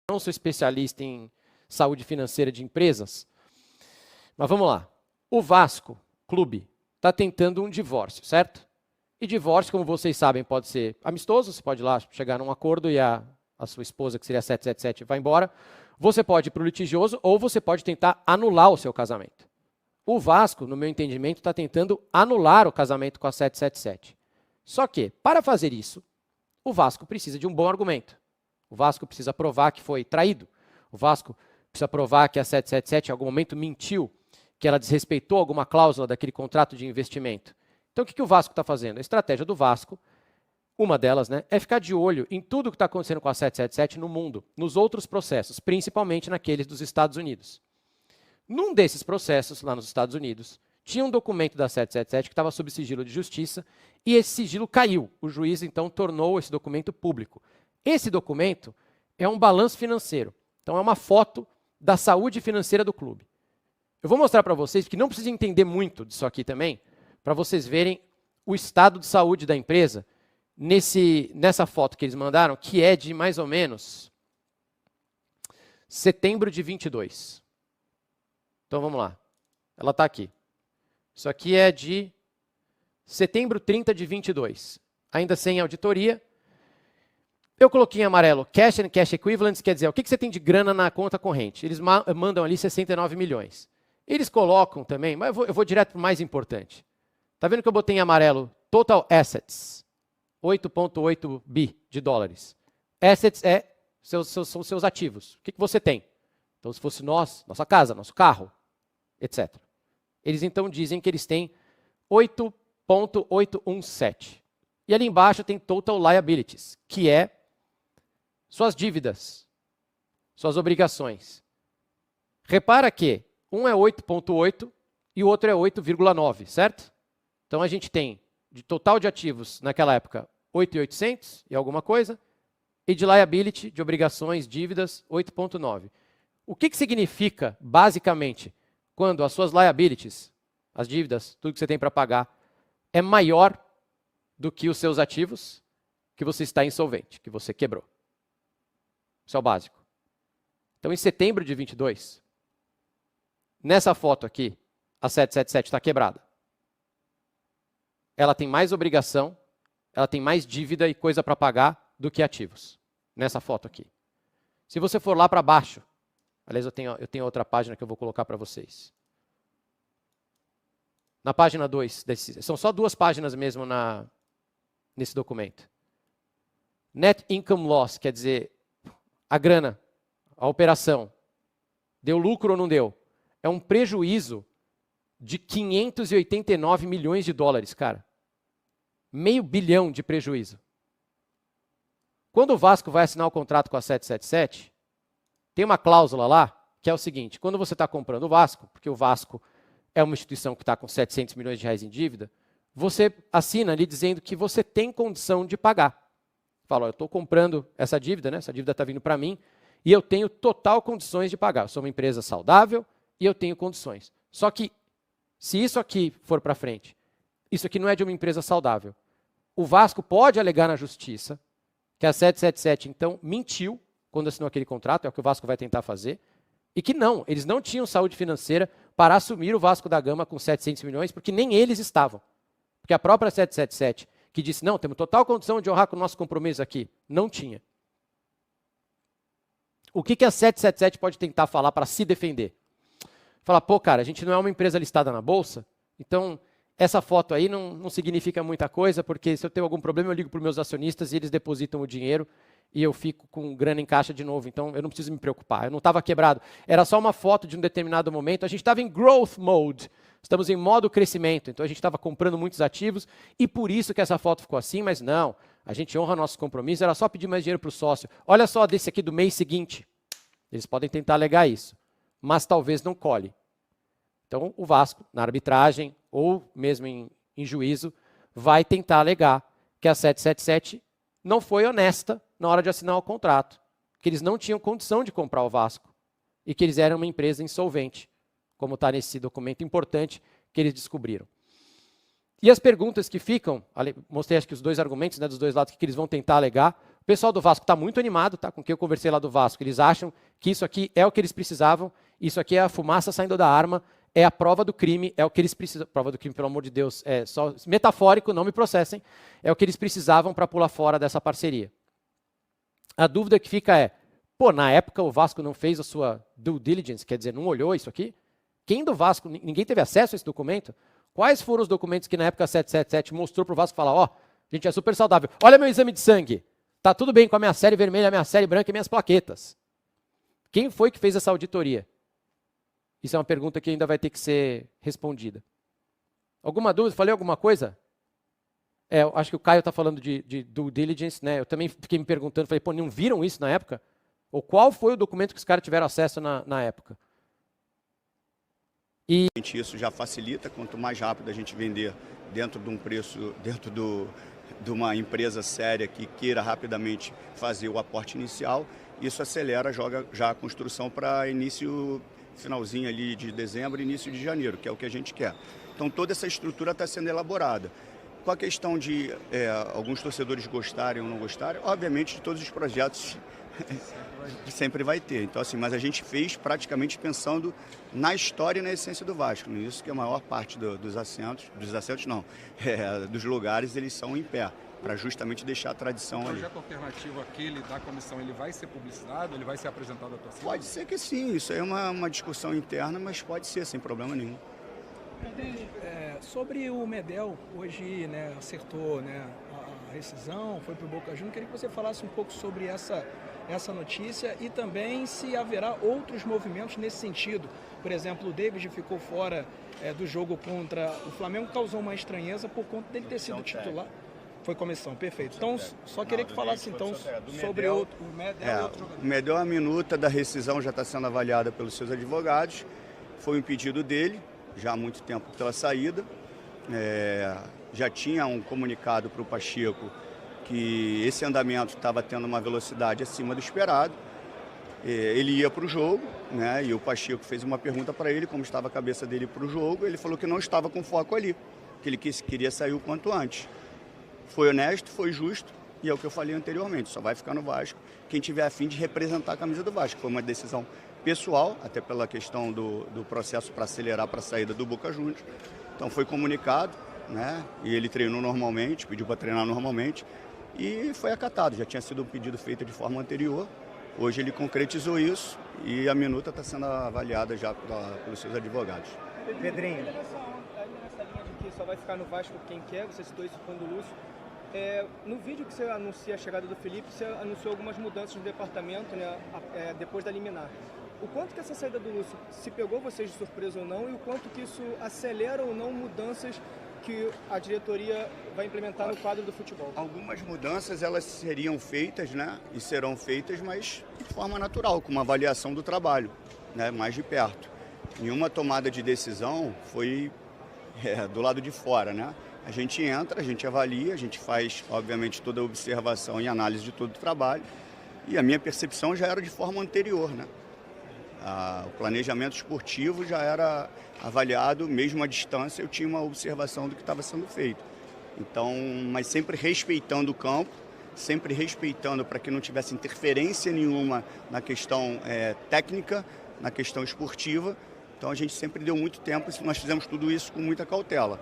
não sou especialista em saúde financeira de empresas, mas vamos lá. O Vasco, clube, está tentando um divórcio, certo? E divórcio, como vocês sabem, pode ser amistoso, você pode ir lá chegar num acordo e a sua esposa, que seria 777, vai embora. Você pode ir para o litigioso ou você pode tentar anular o seu casamento. O Vasco, no meu entendimento, está tentando anular o casamento com a 777. Só que, para fazer isso, o Vasco precisa de um bom argumento. O Vasco precisa provar que foi traído. O Vasco precisa provar que a 777 em algum momento mentiu, que ela desrespeitou alguma cláusula daquele contrato de investimento. Então, o que o Vasco está fazendo? A estratégia do Vasco, uma delas, né, é ficar de olho em tudo que está acontecendo com a 777 no mundo, nos outros processos, principalmente naqueles dos Estados Unidos. Num desses processos, lá nos Estados Unidos, tinha um documento da 777 que estava sob sigilo de justiça e esse sigilo caiu. O juiz, então, tornou esse documento público. Esse documento é um balanço financeiro. Então, é uma foto da saúde financeira do clube. Eu vou mostrar para vocês, que não precisa entender muito disso aqui também, para vocês verem o estado de saúde da empresa nessa foto que eles mandaram, que é de mais ou menos setembro de 22. Então, vamos lá. Ela está aqui. Isso aqui é de setembro 30 de 22. Ainda sem auditoria. Eu coloquei em amarelo cash and cash equivalents, quer dizer, o que você tem de grana na conta corrente? Eles mandam ali 69 milhões. Eles colocam também, mas eu vou direto para o mais importante. Está vendo que eu botei em amarelo total assets, 8,8 bi de dólares. Assets são seus ativos. O que você tem? Então, se fosse nossa casa, nosso carro, etc. Eles então dizem que eles têm 8,817. E ali embaixo tem total liabilities, que é suas dívidas, suas obrigações. Repara que um é 8,8 e o outro é 8,9, certo? Então a gente tem de total de ativos naquela época 8.800 e alguma coisa, e de liability, de obrigações, dívidas, 8,9. O que significa, basicamente, quando as suas liabilities, as dívidas, tudo que você tem para pagar, é maior do que os seus ativos, que você está insolvente, que você quebrou. Isso é o básico. Então, em setembro de 22, nessa foto aqui, a 777 está quebrada. Ela tem mais obrigação, ela tem mais dívida e coisa para pagar do que ativos. Nessa foto aqui. Se você for lá para baixo, aliás, eu tenho outra página que eu vou colocar para vocês. Na página 2, são só 2 páginas mesmo nesse documento. Net income loss, quer dizer, a grana, a operação, deu lucro ou não deu? É um prejuízo de 589 milhões de dólares, cara. $500 milhão de prejuízo. Quando o Vasco vai assinar o contrato com a 777, tem uma cláusula lá, que é o seguinte, quando você está comprando o Vasco, porque o Vasco é uma instituição que está com 700 milhões de reais em dívida, você assina ali dizendo que você tem condição de pagar. Fala, eu estou comprando essa dívida, né? Essa dívida está vindo para mim, e eu tenho total condições de pagar. Eu sou uma empresa saudável e eu tenho condições. Só que, se isso aqui for para frente, isso aqui não é de uma empresa saudável. O Vasco pode alegar na justiça que a 777, então, mentiu quando assinou aquele contrato, é o que o Vasco vai tentar fazer, e que não, eles não tinham saúde financeira para assumir o Vasco da Gama com 700 milhões, porque nem eles estavam. Porque a própria 777, que disse, não, temos total condição de honrar com o nosso compromisso aqui, não tinha. O que a 777 pode tentar falar para se defender? Falar, pô, cara, a gente não é uma empresa listada na Bolsa, então essa foto aí não significa muita coisa, porque se eu tenho algum problema eu ligo para os meus acionistas e eles depositam o dinheiro e eu fico com grana em caixa de novo, então eu não preciso me preocupar, eu não estava quebrado. Era só uma foto de um determinado momento, a gente estava em growth mode, estamos em modo crescimento, então a gente estava comprando muitos ativos e por isso que essa foto ficou assim, mas não, a gente honra nossos compromissos, era só pedir mais dinheiro para o sócio. Olha só desse aqui do mês seguinte, eles podem tentar alegar isso, mas talvez não colhe. Então o Vasco, na arbitragem ou mesmo em juízo, vai tentar alegar que a 777 não foi honesta na hora de assinar o contrato, que eles não tinham condição de comprar o Vasco e que eles eram uma empresa insolvente, como está nesse documento importante que eles descobriram. E as perguntas que ficam, mostrei acho que os 2 argumentos, né, dos 2 lados que eles vão tentar alegar. pessoal do Vasco está muito animado, tá? Com quem eu conversei lá do Vasco. Eles acham que isso aqui é o que eles precisavam, isso aqui é a fumaça saindo da arma, é a prova do crime, é o que eles precisam. Prova do crime, pelo amor de Deus, é só metafórico, não me processem. É o que eles precisavam para pular fora dessa parceria. A dúvida que fica é, pô, na época o Vasco não fez a sua due diligence, quer dizer, não olhou isso aqui? Quem do Vasco, ninguém teve acesso a esse documento? Quais foram os documentos que na época 777 mostrou para o Vasco falar, ó, a gente é super saudável, olha meu exame de sangue, tá tudo bem com a minha série vermelha, a minha série branca e minhas plaquetas. Quem foi que fez essa auditoria? Isso é uma pergunta que ainda vai ter que ser respondida. Alguma dúvida? Falei alguma coisa? Eu acho que o Caio está falando de due diligence, né? Eu também fiquei me perguntando, falei, pô, não viram isso na época? Ou qual foi o documento que os caras tiveram acesso na época? E isso já facilita, quanto mais rápido a gente vender dentro de um preço, dentro de uma empresa séria que queira rapidamente fazer o aporte inicial, isso acelera, joga já a construção para início, finalzinho ali de dezembro, início de janeiro, que é o que a gente quer. Então toda essa estrutura está sendo elaborada. Com a questão de alguns torcedores gostarem ou não gostarem, obviamente de todos os projetos sempre vai ter. Então, assim, mas a gente fez praticamente pensando na história e na essência do Vasco. Isso que a maior parte dos assentos não, dos lugares, eles são em pé, para justamente deixar a tradição ali. O projeto alternativo aquele da comissão, ele vai ser publicitado, ele vai ser apresentado à torcida? Pode ser que sim, isso aí é uma discussão interna, mas pode ser, sem problema nenhum. Sobre o Medel, hoje, né, acertou, né, a rescisão, foi para o Boca Juniors. Queria que você falasse um pouco sobre essa notícia e também se haverá outros movimentos nesse sentido. Por exemplo, o David ficou fora do jogo contra o Flamengo, causou uma estranheza por conta dele ter sido titular. Foi comissão, perfeito. Então, só queria que falasse então sobre o Medel. O Medel, a minuta da rescisão já está sendo avaliada pelos seus advogados. Foi um pedido dele, já há muito tempo pela saída. Já tinha um comunicado para o Pacheco que esse andamento estava tendo uma velocidade acima do esperado. Ele ia para o jogo, né, e o Pacheco fez uma pergunta para ele, como estava a cabeça dele para o jogo. Ele falou que não estava com foco ali, que ele queria sair o quanto antes. Foi honesto, foi justo, e é o que eu falei anteriormente, só vai ficar no Vasco quem tiver a fim de representar a camisa do Vasco. Foi uma decisão pessoal, até pela questão do processo para acelerar para a saída do Boca Juniors. Então foi comunicado, né, e ele treinou normalmente, pediu para treinar normalmente, e foi acatado. Já tinha sido um pedido feito de forma anterior. Hoje ele concretizou isso e a minuta está sendo avaliada já pelos seus advogados. Pedrinho. Ainda nessa linha de que só vai ficar no Vasco quem quer, você citou isso quando o Lúcio. No vídeo que você anuncia a chegada do Felipe, você anunciou algumas mudanças no departamento, né, depois da liminar. O quanto que essa saída do Lúcio se pegou vocês de surpresa ou não, e o quanto que isso acelera ou não mudanças que a diretoria vai implementar no quadro do futebol? Algumas mudanças elas seriam feitas, né, e serão feitas, mas de forma natural, com uma avaliação do trabalho, né, mais de perto. Nenhuma tomada de decisão foi do lado de fora, né? A gente entra, a gente avalia, a gente faz, obviamente, toda a observação e análise de todo o trabalho, e a minha percepção já era de forma anterior, né? O planejamento esportivo já era avaliado, mesmo à distância, eu tinha uma observação do que estava sendo feito. Então, mas sempre respeitando o campo, sempre respeitando para que não tivesse interferência nenhuma na questão técnica, na questão esportiva. Então a gente sempre deu muito tempo e nós fizemos tudo isso com muita cautela.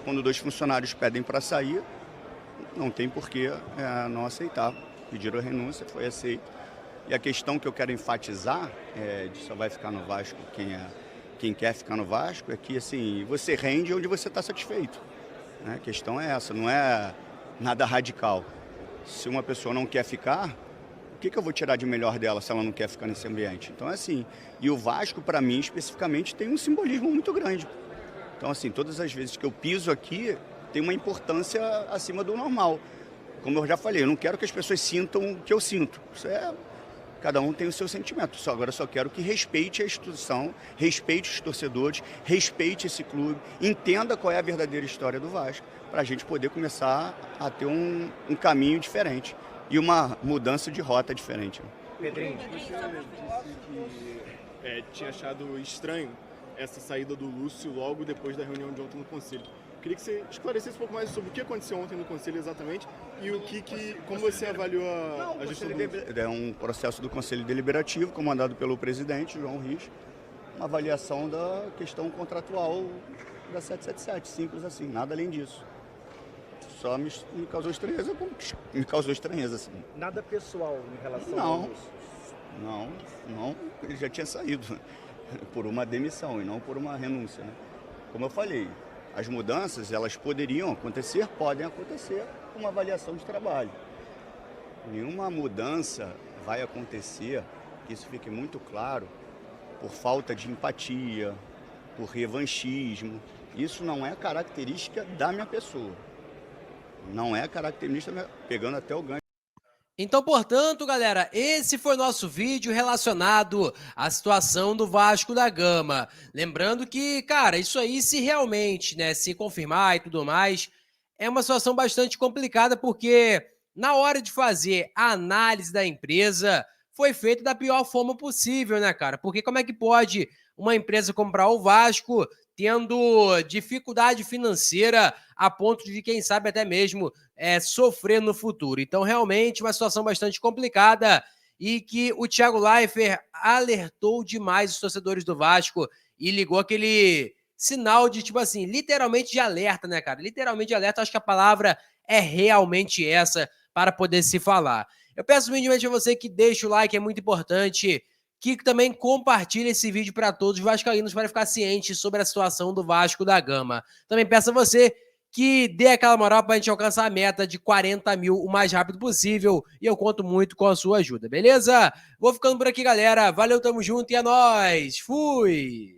Quando 2 funcionários pedem para sair, não tem por que não aceitar. Pediram a renúncia, foi aceito. E a questão que eu quero enfatizar, de só vai ficar no Vasco quem quer ficar no Vasco, é que assim, você rende onde você está satisfeito. Né? A questão é essa, não é nada radical. Se uma pessoa não quer ficar, o que eu vou tirar de melhor dela se ela não quer ficar nesse ambiente? Então é assim, e o Vasco, para mim, especificamente, tem um simbolismo muito grande. Então assim, todas as vezes que eu piso aqui, tem uma importância acima do normal. Como eu já falei, eu não quero que as pessoas sintam o que eu sinto. Isso cada um tem o seu sentimento. Agora eu só quero que respeite a instituição, respeite os torcedores, respeite esse clube, entenda qual é a verdadeira história do Vasco, para a gente poder começar a ter um caminho diferente e uma mudança de rota diferente. Pedrinho. Você disse que tinha achado estranho essa saída do Lúcio logo depois da reunião de ontem no Conselho. queria que você esclarecesse um pouco mais sobre o que aconteceu ontem no Conselho exatamente e como você avaliou a gestão do Lúcio. É um processo do Conselho Deliberativo, comandado pelo presidente, João Risch, uma avaliação da questão contratual da 777, simples assim, nada além disso. Só me causou estranheza, me causou estranheza, assim. Nada pessoal em relação Não. ao Lúcio? Não, ele já tinha saído por uma demissão e não por uma renúncia, né? Como eu falei, as mudanças, elas poderiam acontecer, podem acontecer com uma avaliação de trabalho. Nenhuma mudança vai acontecer, que isso fique muito claro, por falta de empatia, por revanchismo. Isso não é característica da minha pessoa. Não é característica, pegando até o gancho. Então, portanto, galera, esse foi nosso vídeo relacionado à situação do Vasco da Gama. Lembrando que, cara, isso aí se realmente, né, se confirmar e tudo mais, é uma situação bastante complicada porque na hora de fazer a análise da empresa foi feita da pior forma possível, né, cara? Porque como é que pode uma empresa comprar o Vasco tendo dificuldade financeira a ponto de, quem sabe, até mesmo sofrer no futuro? Então, realmente, uma situação bastante complicada e que o Thiago Leifert alertou demais os torcedores do Vasco e ligou aquele sinal de, tipo assim, literalmente de alerta, né, cara? Literalmente de alerta, acho que a palavra é realmente essa para poder se falar. Eu peço humildemente a você que deixe o like, é muito importante, que também compartilhe esse vídeo para todos os vascaínos para ficar ciente sobre a situação do Vasco da Gama. Também peço a você que dê aquela moral para a gente alcançar a meta de 40 mil o mais rápido possível e eu conto muito com a sua ajuda, beleza? Vou ficando por aqui, galera. Valeu, tamo junto e é nóis. Fui!